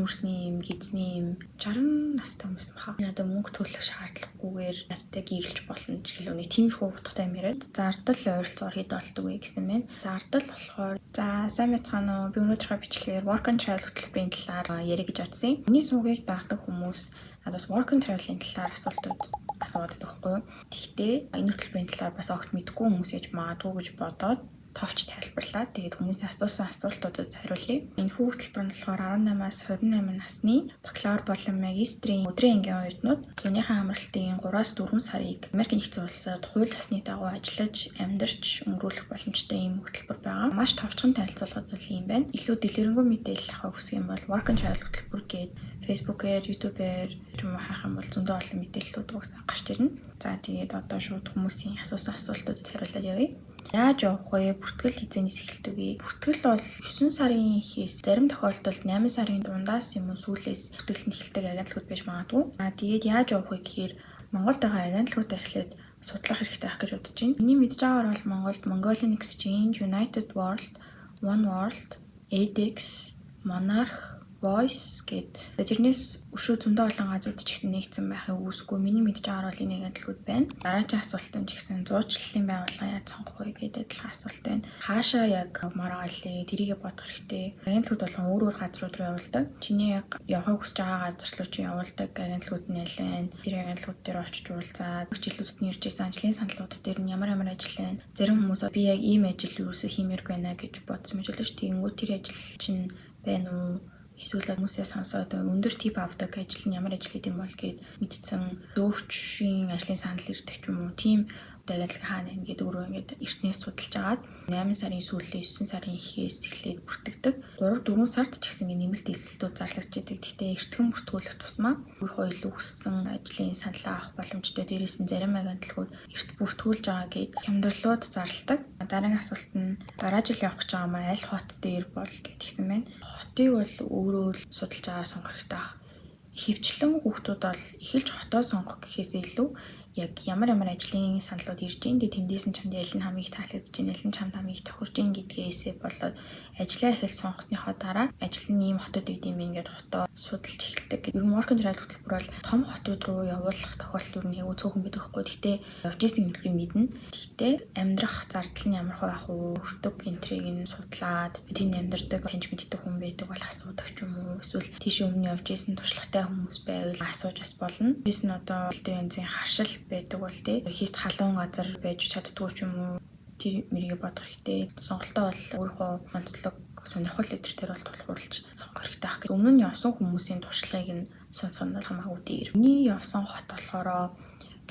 нүүрсний юм, гизний юм 60 настай хүмүүс баха. Надад мөнгө төлөх шаардлагагүйгээр надтай гэрэлж болно ч гэлөө нэг тиймэрхүү утгатай юм яриад. Зардал ойролцоогоор хэд болдог вэ гэсэн мэн. Зардал болохоор за сайн байцгаана уу. Би өнөөдрийнхөө бичлэгээр work and travel хөтөлбөрийн талаар ярих гэж бодсон. Миний суугийг дагдаг хүмүүс надаас work and travel-ийн талаар асуултууд асууад байхгүй юу. Тэгтээ энэ хөтөлбөрийн талаар бас огт мэдгүй хүмүүс яж магадгүй гэж бодоод товч тайлбарлаа. Тэгээд хүмүүсийн асуусан асуултуудад хариулъя. Энэ хөтөлбөр нь болохоор 18-аас 28 насны бакалавр болон магистрийн өдрийн ангийн оюутнууд зүүнийхэн амралтын 3-аас 4 сарыг Америк нэгдсэн улсад хууль ёсны дагуу ажиллаж, амьдарч өнгөрүүлэх боломжтой ийм хөтөлбөр байгаа. Маш товчхон танилцуулгад бол ийм байна. Илүү дэлгэрэнгүй мэдээлэл авах хүсэх юм бол Work and Travel хөтөлбөр гээд Facebook-ээр, YouTube-ээр юм хаах юм бол зөндөө олон мэдээллүүд угсаа гарч ирнэ. За тэгээд одоо шууд хүмүүсийн асуусан асуултуудад хариулаад явъя. Яаж явах вэ? Бүртгэл хизээнээс эхэлдэг вэ? Бүртгэл бол 9 сарын ихээс зарим тохиолдолд 8 сарын дундаас юм уу сүүлээс бүртгэл нь эхэлдэг агентлагууд байж магадгүй. Тэгээд яаж явах вэ гэхээр Монголд байгаа агентлагуудаа эхлээд судлах хэрэгтэй байх гэж бодож байна. Миний мэдж байгаагаар бол Монголд Mongolian Exchange, United World, One World, edX, Monarch, Voice гэдэг тэрнээс өшөө зөндөө олон газрууд ч гэсэн нэгдсэн байхыг үүсэхгүй. Миний мэдж байгаагаар бол энэ агентлагууд байна. Дараагийн асуулт нь ч гэсэн зуучлалын байгууллага яаж сонгох вэ гэдэг адилхан асуулт байна. Хаашаа яг маргаа илээ? Тэрийгэ бодох хэрэгтэй. Агентлагууд болгон өөр өөр газрууд руу явуулдаг. Чиний явахыг хүсэж байгаа газар руу чи явуулдаг агентлагууд нь аль вэ? Тэр агентлагууд дээр очиж уулзаад хичээлүүдэд нэрж ирсэн ажлын саналууд дээр нь ямар ажил байна? Зарим хүмүүс би яг ийм ажил юусоо хиймээргүй байна гэж бодсон мэт л ш. Тэгэнгүүт тэр ажил чинь байна уу? Эсвэл хүмүүсээ сонсоод өндөр тип авдаг ажил нь ямар ажил гэдэг юм бол гээд мэдсэн зөөгчийн ажлын санал ирдэг ч юм уу тийм агентлаг хаана ингээд өөрөө ингээд эртнээс судалж агаад 8 сарын сүүлээс 9 сарын ихээс эхлээд бүртгэдэг. 3-4 сард ч гэсэн нэмэлт эсэлтүүд зарлагдж идэг. Гэхдээ эртхэн бүртгүүлэх тусмаа өөрөө илүү өссөн ажлын саналаа авах боломжтой. Дээрээс нь зарим агентлагууд эрт бүртгүүлж байгаа гээд хямдралууд зарладаг. Дараагийн асуулт нь дараа жил явах гэж байгаа маа аль хот дээр бол гэдгийгсэн байна. Хотыг бол өөрөө л судалж байгаа сонгох хэрэгтэй баг. Хөвчлэн хүүхдүүд бол эхэлж хотоо сонгох гэхээс илүү яг ямар ажлын саналууд ирж ийн тэндээс нь чамд аль нь хамгийн их таалагдж ийн, аль нь чамд хамгийн их тохирж ийн гэдгээсээ болоод ажлаа эхэлж сонгосныхоо дараа ажил нь ийм хотод идэм ингээд хотоо судалж эхэлдэг. Ер нь Work and Travel хөтөлбөр бол том хотууд руу явуулах тохиолдол ер нь аягүй цөөхөн байдаг хгүй. Гэхдээ явж ирсэн юм мэднэ. Гэхдээ амьдрах зардал нь ямар байх вэ? Өртөг гинтрийг нь судлаад тэнд амьдардаг таньж мэддэг хүн байдаг бол асуудаг ч юм уу. Эсвэл тийш өмнө явж ирсэн туршлагатай хүмүүс байвал асууж бас болно. Бис нь одоо янзын харшил байдаг бол хит халуун газар байж чаддгүй ч юм уу тэр мэрийг бодох хэрэгтэй. Сонголтоо бол өөрөө онцлог сонирхол лидер төр бол тулгуурлаж сонгох хэрэгтэй ах гэх. Өмнө нь явсан хүмүүсийн туршлагыг нь сонсгоно хамаагүй дээр. Миний явсан хот болохоор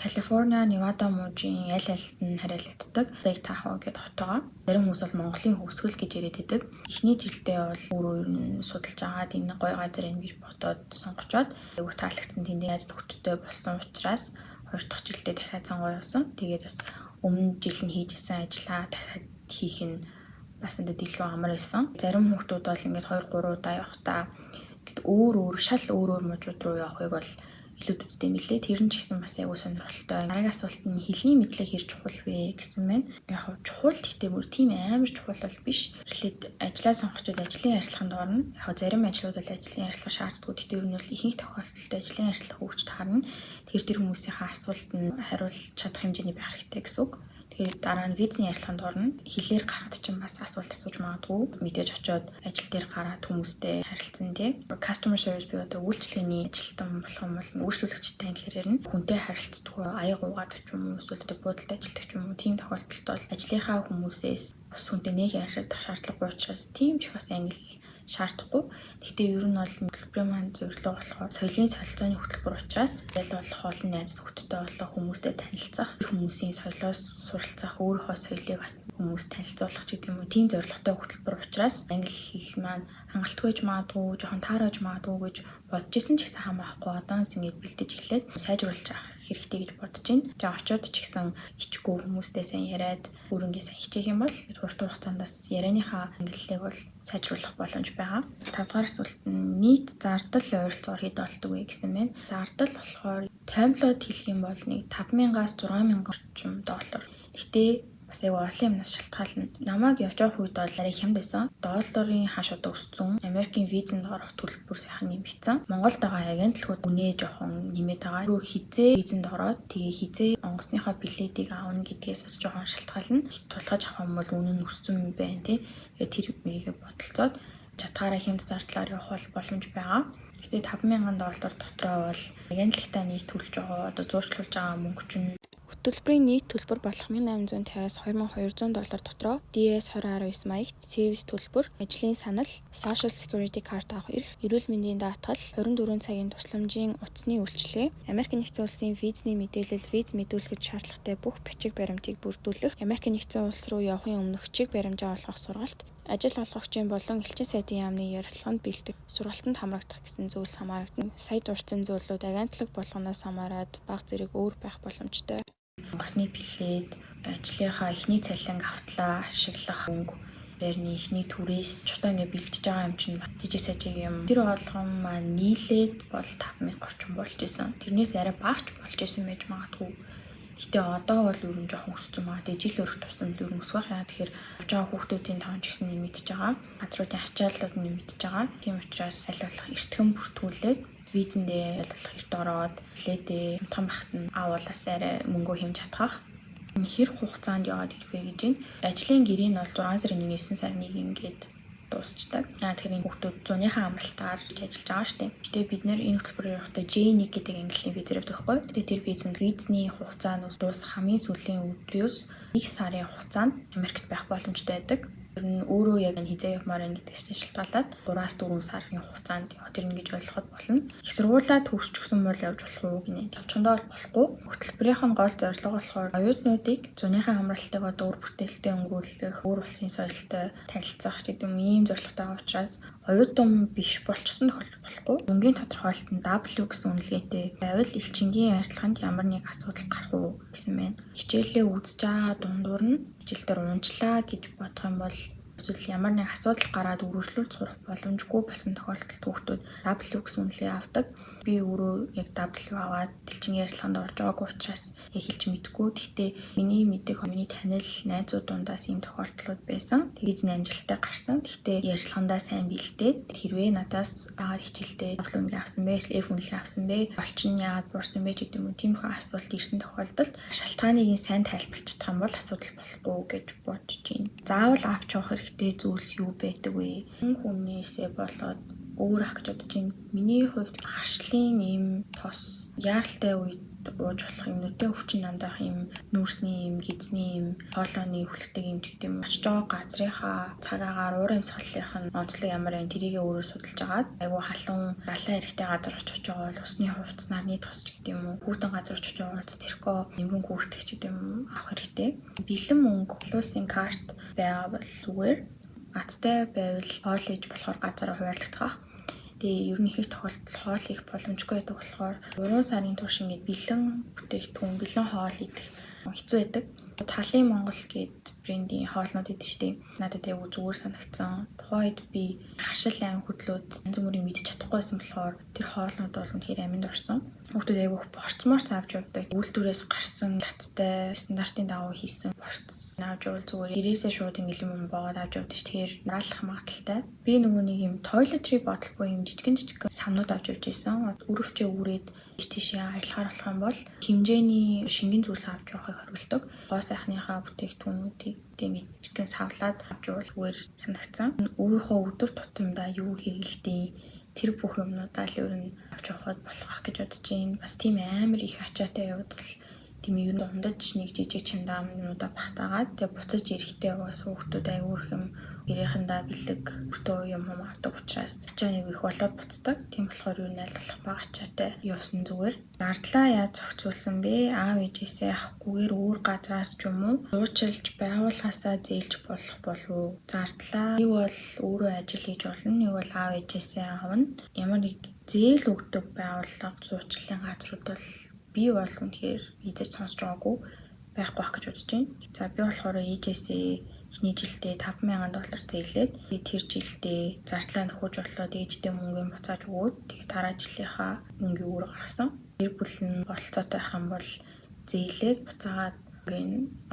Калифорниа, Невада мужийн аль альт нь хариалагддаг Lake Tahoe гэдэг хот байгаа. Зарим хүмүүс бол Монголын хөвсгөл гэж яриад байдаг. Эхний жилдээ бол өөрөө ер нь судалж агаад энэ гоё газар энэ гэж бодоод сонгочоод аягүй таалагдсан тэндээ айц төгттэй болсон учраас 2 дахь жилдээ дахиад сонгоо явсан. Тэгээд бас өмнө жил нь хийж исэн ажлаа дахиад хийх нь бас энэ дэлгөө амар байсан. Зарим хүмүүс бол ингээд 2-3 удаа явахдаа ингээд шал өөр мужууд руу явахыг бол илүүд үздэг юм лээ. Тэр нь ч гэсэн бас аягүй сонирхолтой. Дараагийн асуулт нь хэлний мэдлэг хэр чухал вэ гэсэн мэн. Яг чухал гэхдээ бүр тийм амар чухал бол биш. Эхлээд ажлаа сонгочод ажлын ярилцлаганд орно. Яг зарим ажлууд бол ажлын ярилцлага шаарддаг. Гэхдээ ер нь бол ихэнх тохиолдолд ажлын ярилцлага хөгжиж таарна. Тэр хүмүүсийнхээ асуултанд хариулж чадах хэмжээний байх хэрэгтэй гэсэн үг. Тэгээд дараа нь визний ярилцлаганд орно. Хэлээр гараад ч бас асуулт асууж магадгүй. Мэдээж очиод ажил дээр гараад хүмүүстэй харилцсан тий. Customer service буюу одоо үйлчлэгээний ажилтан болох юм бол үйлчлүүлэгчтэй англиар ярина. Хүнтэй харилцдаг, аяг угаадаг ч юм уу, эсвэл буудалд ажилладаг ч юм уу. Тийм тохиолдолд бол ажлынхаа хүмүүсээс бас хүнтэй нэг ярилцах шаардлагагүй учраас тийм ч бас англи шаардахгүй. Гэхдээ ер нь бол хөтөлбөрийн маань зорилго болохоор соёлын солилцооны хөтөлбөр учраас ял болох олон найз нөхдөдтэй болох хүмүүстэй танилцах, хүмүүсийн соёлоос суралцах, өөрийнхөө соёлыг бас хүмүүст танилцуулах ч гэдэг юм уу. Тийм зорилготой хөтөлбөр учраас англи хэл маань хангалтгүй байж магадгүй, жоохон таараж магадгүй гэж бодож исэн ч гэсэн хамаахгүй одоос ингэж бэлдэж эхлээд сайжруулж авах хэрэгтэй гэж бодож байна. За очиод ч гэсэн ичгүй хүмүүстэй сайн яриад өөрөнгөө сайн хичээх юм бол урт хугацаанд бас ярианыхаа ангиллыг бол сайжруулах боломж байгаа. 5 дахь асуулт нь нийт зардал ойролцоогоор хэд болдог вэ гэсэн байна. Зардал болохоор таймлоод хэлэх юм бол нэг 5,000-аас 6,000 орчим доллар. Гэтэ бас яг олон юмнаас шалтгаална. Намайг явж байгаа үед бол арай хямд байсан. Долларын хашууд өссөн. Америкийн визэнд орох төлбөр сайхан нэмэгдсэн. Монголд байгаа агентлгууд үнэ жоохон нэмээд байгаа. Рүү хизээ визэнд ороод тэгээ хизээ онгоцныхоо билетийг аавна гэдгээс бас жоохон шалтгаална. Тулгаж авах юм бол үнэ нь өссөн юм байна тий. Тэр мөрийгээ бодолцоод чатгаараа хямд зардлаар явах боломж байгаа. Гэхдээ $5,000 дотроо бол агентлагтаа нийт төлж байгаа одоо зуршлуулж байгаа мөнгө чинь хөтөлбөрийн нийт төлбөр болох $1,850-аас $2,200 дотроо DS2019 маягт сервис төлбөр, ажлын санал, Social Security Card авах эрх, эрүүл мэндийн даатгал, 24 цагийн тусламжийн утасны үйлчилгээ, Америк нэгдсэн улсын визний мэдээлэл, виз мэдүүлэхэд шаардлагатай бүх бичиг баримтыг бүрдүүлэх, Америк нэгдсэн улс руу явахын өмнөх чиг баримжаа олгох сургалт, ажил олгогчийн болон элчин сайдын яамны ярилцлаганд бэлдэх, сургалтанд хамрагдах гэсэн зүйлс хамаарагдана. Сая дурдсан зүйлүүд агентлаг болгоноос хамаарат бага зэрэг өөр байх боломжтой. Онгоцны билет, ажлынхаа эхний цалинг автлаа ашиглах мөнгө, байрны эхний түрээс чухал ингэ бэлдэж байгаа юм чинь жижиг сажиг юм. Тэр болгон маань нийлээд бол 5,000 орчим болж исэн. Тэрнээс арай багч болж исэн байж магадгүй. Гэтэ одоо бол ер нь жоохон өссөн байгаа. Тэгээ жил өрөх тусам ер нь өсөх яа. Тэгэхээр авч байгаа хүүхдүүдийн тоон ч гэсэн нэмэгдэж байгаа. Газруудын ачааллууд нэмэгдэж байгаа. Тийм учраас аль болох эртхэн бүртгүүлээд визэндээ аль болох эрт ороод билетээ хямдхан багт нь авуулаас арай мөнгөө хэмж чадах. Хэр хугацаанд яваад ирэх вэ гэж байна. Ажлын гэрээ нь бол 6 сарын 9 сарын 1 ингээд дуусчдаг. Тэгэхээр хүүхдүүд 100-ийн амралтаар ажиллаж байгаа шүү дээ. Гэтэ бид нэр энэ хөтөлбөрөөр явахдаа J1 гэдэг английн визээр явдаг байхгүй. Тэгээ тэр визэнд визний хугацаа нь дуусах хамгийн сүүлийн өдрөөс 1 сарын хугацаанд Америкт байх боломжтой байдаг. Тэр нь өөрөө яг хизээ явмаар байна гэдгээс чинь шалтгаалаад 3-аас 4 сарын хугацаанд явах тэр ингэж ойлгоход болно. Их сургуулаа төгсчихсэн бол явж болох уу гинэ. Явчихандаа бол болохгүй. Хөтөлбөрийнх нь гол зорилго болохоор оюутнуудыг 100-ийн амралтыг одоо үр бүтээлтэй өнгөрүүлэх, өөр улсын соёлтой танилцах гэдэг ийм зорилготой байгаа учраас оюутан биш болчихсон тохиолдол болохгүй. Мөнгөний тодорхойлолтод W гэсэн үнэлгээтэй байвал элчингийн ажиллагаанд ямар нэг асуудал гарах уу гэсэн байна. Хичээлээ үзэж байгаа дундуур нь хичээлдэр унжлаа гэж бодох юм бол эсвэл ямар нэг асуудал гараад үргэлжлүүлж сурах боломжгүй болсон тохиолдолд хүүхдүүд W гэсэн үнэлгээ авдаг. Би өөрөө яг W аваад элчингийн ажиллагаанд орж байгаагүй учраас яг хэлж мэдэхгүй. Гэхдээ миний мэдих, миний танил найзууд дундаас ийм тохиолдлууд байсан. Тэгээд амжилттай гарсан. Гэхдээ ажиллагаандаа сайн бэлдээд хэрвээ надаас агаар хичээлдээ W үнэлгээ авсан бэ, F үнэлгээ авсан бэ, олчин яагаад буурсан бэ гэдэг юм уу тиймэрхүү асуулт ирсэн тохиолдолд шалтгааныг сайн тайлбарлаж чадах юм бол асуудал болохгүй гэж бодож байна. Заавал авч явах хэрэгтэй зүйлс юу байдаг вэ? Хүнээсээ болоод өөр ах гэж бодож байна. Миний хувьд харшлын ийм тос яаралтай үед ууж болох юм нүдэн өвчин намдах юм нүүрсний юм гизний юм хоолойны хүлэгтэй юм гэдэг юм очиж байгаа газрынхаа цаг агаар уур амьсгалынх нь онцлог ямар байна тэрийгээ өөрөө судалж агаад айгүй халуун далайн эрэгтэй газар очиж байгаа бол усны хувцас нарны тосч гэдэг юм уу хүүтэн газар очиж байгаа бол тэрко нэмгэн гүртэх гэдэг юм авах хэрэгтэй. Бэлэн мөнгө улсын карт байгаа бол зүгээр аттай байвал хоол хийж болохоор газараа хуваарлагдах. Тэгээ ер нь их тохиолдолд хоол хийх боломжгүй байдаг болохоор 3 сарын турш ингээд бэлэн бүтээгдэхүүн, бэлэн хоол идэх хэцүү байдаг. Талын Монгол гээд брендийн хоолнууд идэв штеп. Надад айгүй зүгээр санагдсан. Тухайд би харшил айн хөдлөөд янз бүрийн мэдчих чадахгүйсэн болохоор тэр хоолнууд бол үнэхээр аминд орсон. Хүүхдүүд айгүй борцморц авч явдаг. Үйлдвэрээс гарсан латтай стандартын дагуу хийсэн борц авч явал зүгээр гэрээсээ шууд ингээл юм боод авч явдаг ш. Тэгэхээр мараалах магадaltaй. Би нөгөө нэг юм toiletry bottle буюу юм жижигэн самнууд авч явж байсан. Өрөвчөө үрээд тийшээ аялахаар болох юм бол хэмжээний шингэн зүйлс авч явахыг хариулдаг. Гоо сайхныхаа бүтээгдэхүүнүүдийг жижигэн савлаад авч явал зүгээр санагцсан. Өөрийнхөө өдөр тутамдаа юу хэрэгэлдэг тэр бүх юмнуудаа л ер нь авч явахад болох гэж бодож байна. Бас тийм амар их ачаатай яваад бол тийм ер нь ундаж нэг жижиг чимдаамнуудаа багтаагаад тэгээ буцаж ирэхдээ бас хүүхдүүд аягүй их юм гэрээхэндээ бэлэг өртөө юм авдаг учраас ачаа нэг их болоод буцдаг. Тийм болохоор юу нэг болох бага ачаатай явсан зүгээр. Зардлаа яаж зохицуулсан бэ? Аав ээжээсээ авахгүйгээр өөр газраас ч юм уу зуучилж байгууллагаасаа зээлж болох болов. Зардлаа нэг бол өөрөө ажил хийж болно, нэг бол аав ээжээсээ авна. Ямар нэг зээл өгдөг байгууллага зуучлалын газрууд бол би бол үнэхээр эзэж сонсож байгаагүй байхгүй байх гэж бодож байна. За би болохоор ээжээсээ эхний жилдээ $5,000 зээлээд тэр жилдээ зардлаа нөхөж болоод ээжтэй мөнгө буцааж өгөөд тэгээ дараа жилийнхаа мөнгөийг өөр гаргасан. Гэр бүл нь болцоотой байх юм бол зээлээд буцаагаад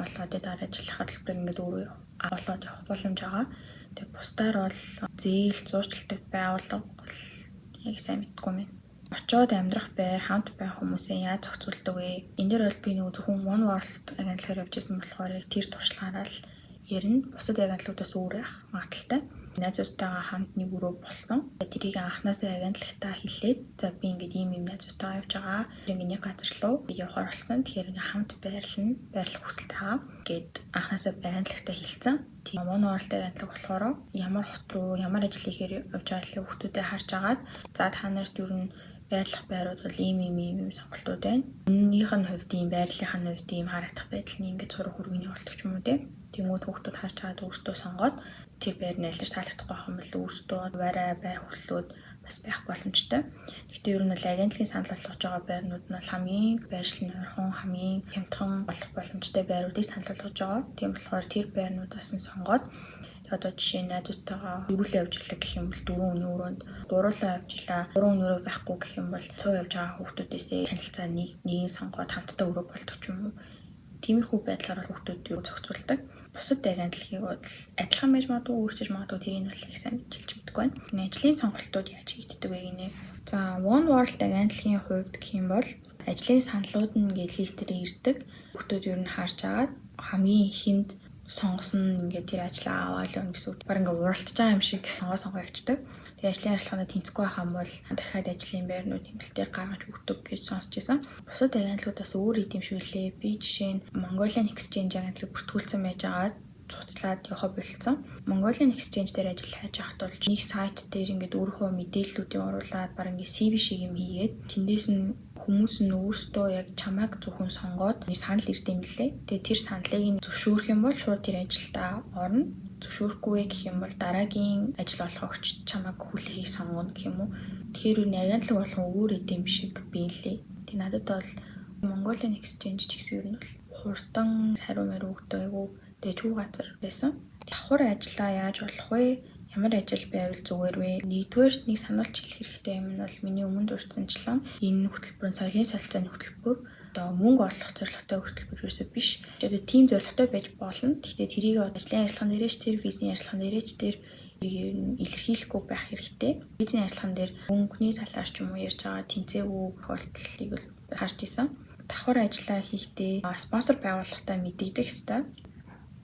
олоод дараа ажиллахад л ингээд өөрөө олоод явах боломж байгаа. Тэгээ бусдаар бол зээл зуучилдаг байгууллага бол яг сайн мэдгүй байна. Очоод амьдрах байр, хамт байх хүмүүсээ яаж зохицуулдаг вэ? Энэ дээр бол би нөгөө зөвхөн One World агентлагаар явж исэн болохоор яг тэр туршлагаараа л ярина. Бусад агентлагуудаас өөр байх магадaltaй. Найзуудтайгаа хамт нэг өрөө болсон. Тэрийг анханасаа агентлагтаа хэлээд за би ингээд ийм найзуудтайгаа явж байгаа. Ингээд нэг газар руу явахаар болсон. Тэгэхээр ингээд хамт байрлах хүсэлт байгаа гэд анханасаа агентлагтаа хэлсэн. Тийм One World агентлаг болохоор ямар хот руу ямар ажил хийхээр явж байгаа хүмүүстээ харж агаад за та нарт юу н байрлах байрууд бол ийм сонголтууд байна. Өмнөнийх нь хувьд ийм байрлалынх нь хувьд ийм харагдах байдал нь ингээд зураг хүргэний болтох ч юм уу те. Тэнгүүд хүүхдүүд харж чаад өөртөө сонгоод тэр байр нь ялж таалагдахгүй юм бол өөртөө барай байр хөслөөд бас байх боломжтой. Гэхдээ ер нь бол агентлагийн санал болгож байгаа байрнууд нь бол хамгийн байршлын ойрхон хамгийн хямдхан болох боломжтой байруудыг санал болгож байгаа. Тийм болохоор тэр байрнуудаас нь сонгоод одоо жишээ нь найзуудтайгаа дөрвөлөө явжлаа гэх юм бол 4 өдрийн өрөөнд гуруулаа явжлаа. 3 өнөөрөө байхгүй гэх юм бол цуг явж байгаа хүүхдүүдээсээ танилцаа нэг сонгоод хамтдаа өрөө болдог ч юм уу. Тиймэрхүү байдлаар хүүхдүүд юу зохицуулдаг. Бусад агентлагийг бол адилхан байж магадгүй өөрчилж магадгүй тэрийг нь бол их сайн мэдчилж мэдгүй байна. Ажлын сонголтууд яаж хийгддэг вэ гинэ? За One World агентлагийн хувьд гэх юм бол ажлын саналууд нь ингээд листээр ирдэг. Хүүхдүүд ер нь харж агаад хамгийн ихэнд сонгосон ингээд тэр ажлаа аваад л гэсэн үг. Бараг ингээд уралдаж байгаа юм шиг сонгоо явчихдаг. Тэгээ ажлын ярилцлаганд тэнцэхгүй байх юм бол дахиад ажлын байрнууд тэмдэлтээр гаргаж өгдөг гэж сонсч байсан. Бусад агентлагуудаас өөр идэвхжүүлээ. Би жишээ нь Mongolian Exchange агентлаг бүртгүүлсэн байж байгаа цуцлаад явах болцсон. Mongolian Exchange дээр ажил хайж байхад бол нэг сайт дээр ингээд өөрийнхөө мэдээллүүдийг оруулаад бараг ингээд CV шиг юм хийгээд тэндээс нь хүмүүс нь өөрсдөө яг чамайг зөвхөн сонгоод нэг санал ирд юм лээ. Тэгээ тэр саналыг зөвшөөрөх юм бол шууд тэр ажилдаа орно. Зөвшөөрөхгүй гэх юм бол дараагийн ажил олох огч чамайг хүлээхийг сонгоно гэх юм уу. Тэгэхээр үн агентлаг болгон өөр эдэм шиг биелээ. Тэг надад бол Mongolian Exchange ч гэсэн ер нь бол хурдан хариу мариу өгдөг айгу дэжгүй газар байсан. Давхар ажиллаа яаж болох вэ? Ямар ажил байвал зүгээр вэ? Нэгдүгээр нэг сануулж хэлэх хэрэгтэй юм нь бол миний өмнө дурдсанчлан энэ хөтөлбөр нь соёлын солилцооны хөтөлбөр одоо мөнгө олох зорилготой хөтөлбөр ерөөсөө биш. Одоо тийм зорилготой байж болно. Гэхдээ тэрийг ажлын ярилцлаган дээрээч тэр бизнес ярилцлаган дээрээч тэр илэрхийлэхгүй байх хэрэгтэй. Бизнес ярилцлаган дээр мөнгөний талаар ч юм уу ярьж байгаа тэнцээгүй тохиолдлыг бол харж исэн. Давхар ажиллаа хийхдээ спонсор байгууллагатай мэдэгдэх хэрэгтэй.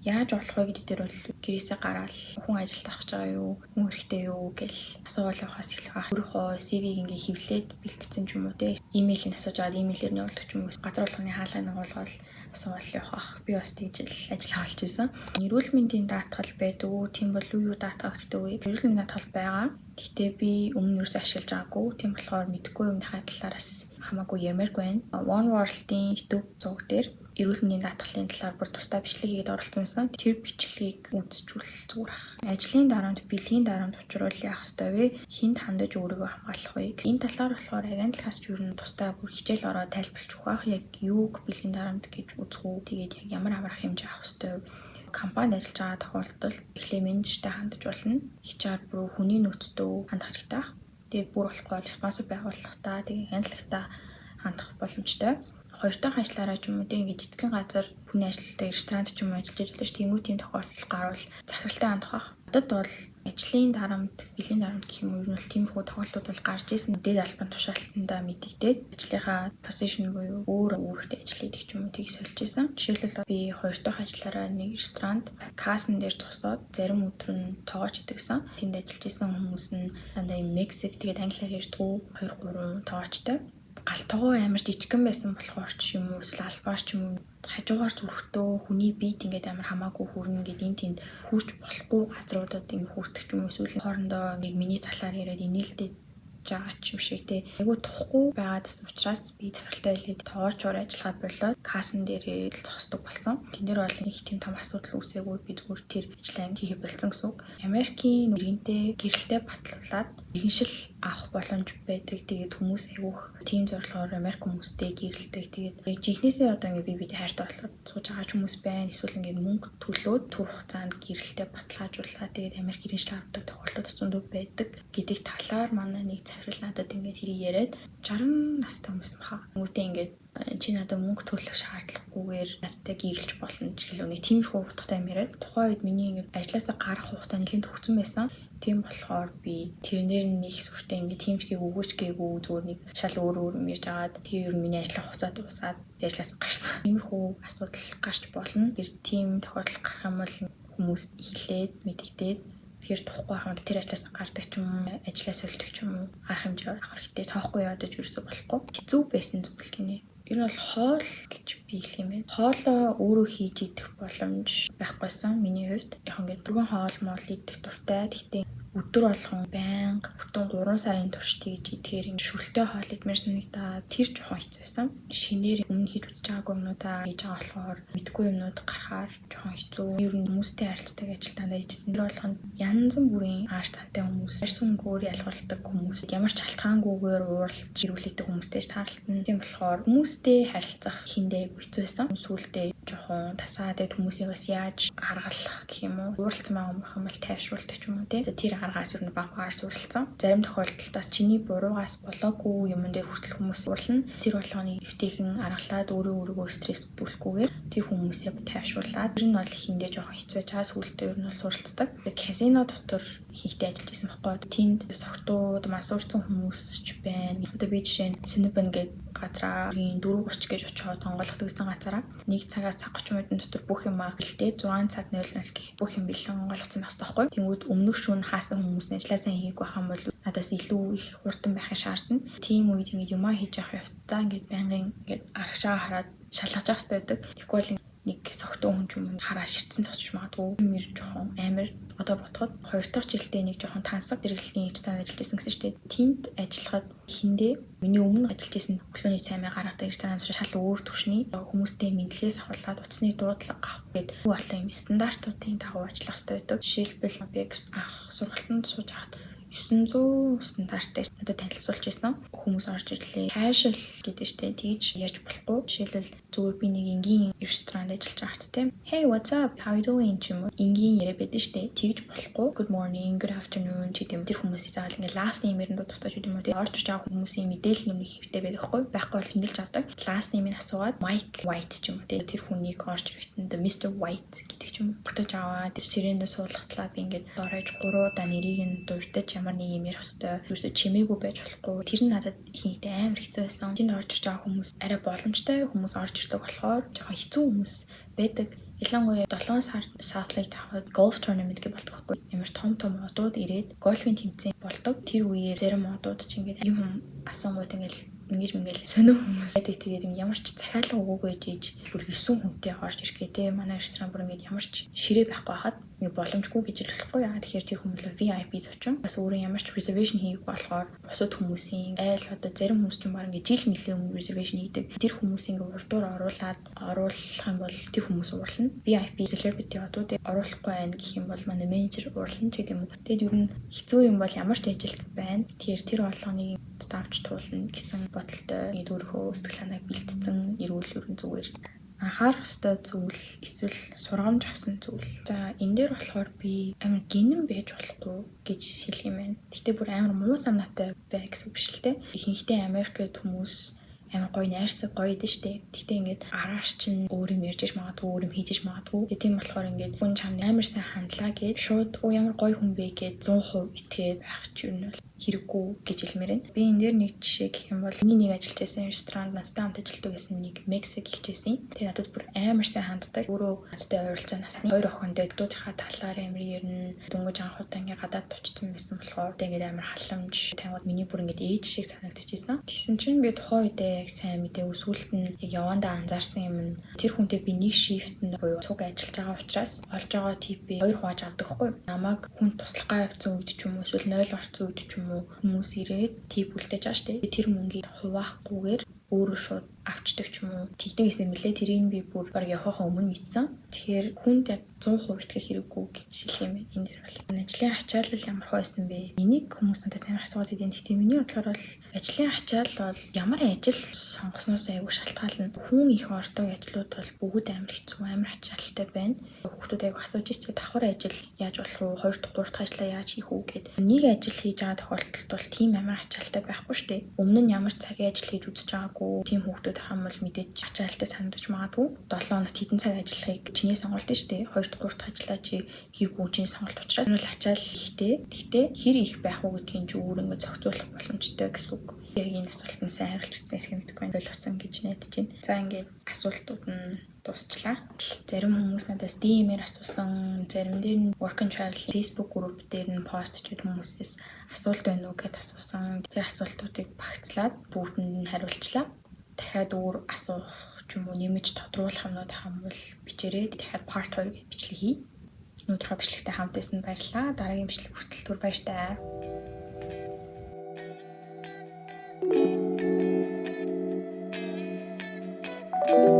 Яаж болох вэ гэдэг дээр бол гэрээсээ гараад хүн ажилд авах гэж байгаа юу, хүн хэрэгтэй юу гэл асуувал явахаас эхлэх байх. Өөрийнхөө CV-г ингээ хэвлээд бэлтгэсэн ч юм уу те. Имэйл нь асууж аваад имэйлээр нь явуулдаг ч юм уу. Газар болгоны хаалгыг нуулгаад асуувал явах. Би бас тийж ажил авалж исэн. Эрүүл мэндийн даатгал байдаг уу? Тийм бол юу даатгагддаг вэ? Эрүүл мэндийн даатгал байгаа. Гэхдээ би өмнө нь ерөөсөө ашиглаж байгаагүй. Тийм болохоор мэдгүй юмны талаараас хамаагүй ямарг байна. One World-ийн YouTube зураг дээр эрүүл мэндийн даатгалын талаар бүр тусдаа бичлэг хийгээд оролцсон. Тэр бичлэгийг үзчихвэл зүгээр ах. Ажлын дарамт, бэлгийн дарамт учруул яах ёстой вэ? Хинд хандаж өөрийгөө хамгаалах вэ? Энэ талаар болохоор агентлагаас ч юу н тусдаа бүр хичээл ороод тайлбарлаж өгөх ах. Яг юуг бэлгийн дарамт гэж үзэх үү? Тэгээд яг ямар амрах хэмжээ авах ёстой вэ? Компанид ажиллаж байгаа тохиолдолд эхлээ менежертэй хандаж болно. HR бүр хүний нөөцтэй хандах хэрэгтэй ах. Тэгээд бүр болохгүй спонсор байгууллагатай, тэгээд агентлагатай хандах боломжтой. Хоёр дахь ажиллаараа ч юм уу тийм ингээд жижигхэн газар хүний ажилтдаг ресторанд ч юм уу ажиллаж байлаа ш. Тийм тохиолдол гарвал захиралтай хандах бах. Надад бол ажлын дарамт, бэлгийн дарамт гэх юм уу ер нь бол тиймэрхүү тохиолдлууд бол гарч ирсэн. Дээд албан тушаалтандаа мэдэгдээд ажлынхаа позишн буюу өөртөө ажил хийх ч юм уу тийг сольж исэн. Жишээлбэл би хоёр дахь ажиллаараа нэг ресторанд кассан дээр зогсоод зарим өдөр нь тоогооч идэгсэн. Тэнд ажиллаж исэн хүмүүс нь дандаа юм Мексик тэгээд англиар ярьдгүй 2-3 тоогоочтой. Галтгоо амар жижигхэн байсан болохоор ч юм уу эсвэл албаар ч юм уу хажуугаар зүрхтөө хүний биед ингээд амар хамаагүй хүрнэ гэдэг энэ тэнд хүрч болохгүй газруудад юм хүртэх ч юм уу эсвэл хоорондоо нэг миний талаар яриад инээлдэж байгаа ч юм шиг те айгу тухгүй байгаад учраас би захиралтай хэлээд тоочоор ажиллахад болоод кассан дээрээ л зогсдог болсон. Тэн дээр бол их тийм том асуудал үүсээгүй би зүгээр тэр ажлаа хийхэ болцсон гэсэн үг. Америкийн иргэнтэй гэрэлтэй батлуулаад иргэншил авах боломж байдаг. Тэгээд хүмүүс айгүйх тийм зорилгоор Америк хүмүүстэй гэрэлдэг. Тэгээд жигнэсээ одоо ингээд бие хайртай болохоор сууж байгаа хүмүүс байна. Эсвэл ингээд мөнгө төлөөд түр хугацаанд гэрэлтэй баталгаажуулаад тэгээд Америк иргэншил авдаг тохиолдлууд зөндөө байдаг. Гэдэг талаар манай нэг захирал надад ингээд хэрэг яриад 60 настай хүмүүс баха. Хүмүүстээ ингээд чи надад мөнгө төлөх шаардлагагүйгээр надтай гэрэлж болно ч гэлөө нэг тиймэрхүү утгатай юм яриад. Тухайн үед миний ингээд ажлаасаа гарах хугацаа нэлээд төгссөн байсан. Тийм болохоор би тэрнээр нэг сүртэй ингээд тиймчгийг өгөөч гээгүй зүгээр нэг шал өөр юм ярьж агаад тэгээ ер нь миний ажлах хугацаа дуусаад ажлаас гарсан. Тиймэрхүү асуудал гарч болно. Тэр тийм тохиолдол гарах юм бол хүмүүс хилээд мэдэгдээд тэгэхээр тухгүй хахад тэр ажлаас гардаг ч юм уу, ажлаа солидог ч юм уу, арга хэмжээ авах хэрэгтэй. Тоохгүй ядаж ерөөсөө болохгүй. Хэцүү байсан зүйл гинэ. Энэ бол хоол гэж би хэлэх юм байна. Хоолоо өөрөө хийж идэх боломж байхгүйсэн миний хувьд. Яг ингээд дөрвөн хоол моол идэх дуртай. Гэхдээ өдөр болгон байнга бүтэн 3 сарын турш тэгж идэхээр ингээд шүлтэй хоол идмээр санагдаад тэр жоохон хэцүү байсан. Шинээр өмнө хийж үзэж байгаагүй юмнуудаа хийж байгаа болохоор мэдгүй юмнууд гарахаар жоохон хэцүү. Ер нь хүмүүстэй харилцдаг ажилтнаа ижсэн. Тэр болгонд янз бүрийн ааш тантай хүмүүс, ярьсан өөр ялгарладаг хүмүүс, ямар ч шалтгаангүйгээр ууралж ирүүлдэг хүмүүстэй тааралтна. Тийм болохоор хүмүүстэй харилцах хиндээ хэцүү байсан. Сүүлдээ жоохон тасаад хүмүүсийг бас яаж аргалах гэх юм уу? Ууралцсан байгаа юм бол тайвшруулдаг ч юм уу тий. Тэр аргаас юу багаар суралцсан. Зарим тохиолдолд чиний буруугаас болоогүй юм дээр хүртэл хүмүүс урлана. Тэр болгоны эвтэйхэн аргалаад өөрийгөө стресс өгөхгүйгээр тэр хүмүүсээ тайвшруулад. Тэр нь бол хиндээ жоохон хэцүү байгаа. Сүүлдээ ер нь бол суралцдаг. Казино дотор ихэнхдээ ажиллаж байсан байхгүй. Тэнд согтууд, масуурсан хүмүүс ч байна. Одоо би жишээ нь Синебэн гэдэг газраа 4:30 гэж очиод онгойлгодог гэсэн газараа 1 цагаас цаг 30 минутын дотор бүх юм бэлдээ 6 цаг 00 гэх бүх юм бэлэн онгойлгосон байх таахгүй. Тэнгүүд өмнөх шөнө хаасан хүмүүс нь ажилласаа хийх байх юм бол надаас илүү их хурдан байхыг шаардна. Тийм үед ингэж юмаа хийж явах явцдаа ингэж байнгын ингэж арагшаа хараад шалгаж явах хэрэгтэй байдаг. Тэгэхгүй бол нэг согтуу хүн ч юм хараа ширтсэн цочж магадгүй мэр жоохон амар одоо ботход 2 дахь жилдээ нэг жоохон тансаг зэрэглэлийн иж цаана ажиллаж байсан гэсэн чинь тэнд ажиллахад хиндээ миний өмнө ажиллаж байсан өглөөний цаймаа гаргадаг иж цаана шал өөр түвшний хүмүүстэй мэдлэгээс авахлаад утасны дуудлага авах гэдэг болон юм стандартуудын дагуу ажиллах хэрэгтэй байдаг. Жишээлбэл би анх сургалтанд сууж байхад 900 стандарттай надад танилцуулж байсан хүмүүс орж ирлээ. Casual гэдэг штэ тэгж ярьж болохгүй. Жишээлбэл зүгээр би нэг энгийн ресторанд ажиллаж байхад тийм hey what's up how you doing ч юм уу энгийн яриа байдаг штэ тэгж болохгүй. Good morning, good afternoon ч гэдэм тэр хүмүүсийг заавал ингээ last name-ээр нь дутагдаж үт юм уу тийм орж ирж байгаа хүмүүсийн мэдээлэл нэмэх хэрэгтэй байхгүй. Байхгүй бол хэмэлж авдаг. Last name-ийг асуугаад Mike White ч юм уу тийм тэр хүнийг орж ирэхэд Mr. White гэдэг ч юм уу бүртэж аваа. Тэр ширээндээ суулгатлаа би ингээ дорож 3 удаа нэрийг нь дурдаж ямар нэг юм ярих хэвээр юусо чимээгүй байж болохгүй. Тэр нь надад ихэнхдээ амар хэцүү байсан. Тэнд орж ирж байгаа хүмүүс арай боломжтой хүмүүс орж ирдэг болохоор жоохон хэцүү хүмүүс байдаг. Ялангуяа 7 сар South-ыг тавхад golf tournament гэж болдог байхгүй. Ямар том одууд ирээд гольфын тэмцээн болдог. Тэр үеэр зарим одууд ч ингээд юм асуугууд ингээд мингэж сонио хүмүүс байдаг. Тэгээд ямар ч захиалга өгөөгүй жийж бүр 9 хүнтэй орж ирэх гэдэг. Манай ресторан бүр ингээд ямар ч ширээ байхгүй хахад боломжгүй гэж хэлэхгүй яа. Тэгэхээр тэр хүмүүс VIP зочин бас өөрөө ямар ч reservation хийх болохоор бусад хүмүүсийн айл одоо зарим хүмүүс ч юм баг ингээд жил мөлийн өмнө reservation хийдэг. Тэр хүмүүсийн ингээд урдуур оруулах юм бол тэр хүмүүс уурлана. VIP celebrity одуудыг оруулахгүй байх гэх юм бол манай менежер уурлана ч гэдэг юм уу. Тэгэд ер нь хэцүү юм бол ямар ч ажилт байна. Тэгэхээр тэр болгоныг давж туулна гэсэн бодолтой ингээд өөрийнхөө сэтгэл санааг бэлтцэн ирүүл ерөн зүгээр анхаарах ёстой зүйл эсвэл сургамж авсан зүйл. За энэ дээр болохоор би амар гинэн байж болохгүй гэж хэлэх юм байна. Гэхдээ бүр амар муу санаатай бай гэсэн үг биш л те. Ихэнхдээ Америкт хүмүүс амар гоё найрсаг гоё идэв штэ. Гэхдээ ингээд арааш чинь өөр юм ярьж магадгүй, өөр юм хийж магадгүй. Тийм болохоор ингээд хүн чам амар сайн хандлаа гэж шууд ямар гоё хүн бэ гэж 100% итгээд байх ч юм бол хэрэггүй гэж хэлмээр байна. Би энэ дээр нэг жишээ гэх юм бол миний нэг ажиллаж байсан ресторанд надтай хамт ажилладаг гэсэн нэг Мексик ихч байсан. Тэгээ надад бүр амар сайн ханддаг. Өөрөө надтай ойролцоо насны хоёр охин дэдгүүдийнхаа талаар амар ярина. Дөнгөж анхудаа ингээ гадаад очсон байсан болохоор тэгээд амар халамж тавиад миний бүр ингээ ээж шиг санагдчихсан. Тэгсэн чинь би тухайн үедээ яг сайн мэдээ өсвөлт нь яг явандаа анзаарсан юм нь тэр хүнтэй би нэг шифтэнд буюу цуг ажиллаж байгаа учраас олж байгаа типи хоёр хувааж авдаг хгүй. Намайг хүн туслахаа явцсан үед ч юм уу эсвэл 0 орцсон үед ч юм уу хүмүүс ирээд тип үлдээж байгаа штэ. Тэр мөнгийг хуваахгүйгээр өөрөө шууд авчдаг ч юм уу тэгдэг гэсэн мөлий тэрийг би бүр баг явахаа өмнө мэдсэн. Тэгэхээр хүнд яг 100% итгэх хэрэггүй гэж хэлэх юм байна энэ дэр бол. Ажлын ачаалал ямар хөөсөн бэ? Энийг хүмүүс надад амар асууад идэв. Гэхдээ миний бодлоор бол ажлын ачаалал бол ямар ажил сонгосноос аягүй шалтгаална. Хүн их ордог ажлууд бол бүгд амар хэцүү, амар ачаалалтай байна. Хүүхдүүд аягүй асууж ирсэн давхар ажил яаж болох вэ? 2 дахь 3 дахь ажлаа яаж хийх үү гэд. Нэг ажил хийж байгаа тохиолдолд бол тийм амар ачаалалтай байхгүй шүү дээ. Өмнө нь ямар цагийн ажил хийж үзэж байгаагүй тийм хүүхдүүд хамбал мэдээж ачаалалтай санагдаж магадгүй. 7 хоногт хэдэн цаг ажиллахыг чиний сонголт нь шүү дээ. 2 дахь 3 дахь ажлаа чи хийхгүй чиний сонголт учраас энэ бол ачаалал ихтэй. Гэхдээ хэр их байх уу гэдгийг чи өөр ингэ зохицуулах боломжтой гэсэн үг. Яг энэ асуултанд сайн хариулчихсан эсэх мэдгүй ойлгосон гэж найдаж байна. За ингээд асуултууд нь дуусчлаа. Зарим хүмүүс надаас DM-ээр асуусан, зарим дээр нь Work and Travel Facebook group дээр нь постчод хүмүүсээс асуулт байна уу гэдээ асуусан. Тэр асуултуудыг багцлаад бүгдэнд нь хариулчлаа. Дахиад өөр асуух ч юм уу нэмж тодруулах юмнууд хамбал бичээрэй. Дахиад part 2 гэж бичлэг хий. Өнөөдрийнхөө бичлэгтээ хамт байсан баярлалаа. Дараагийн бичлэг хүртэл түр баяртай. Thank you.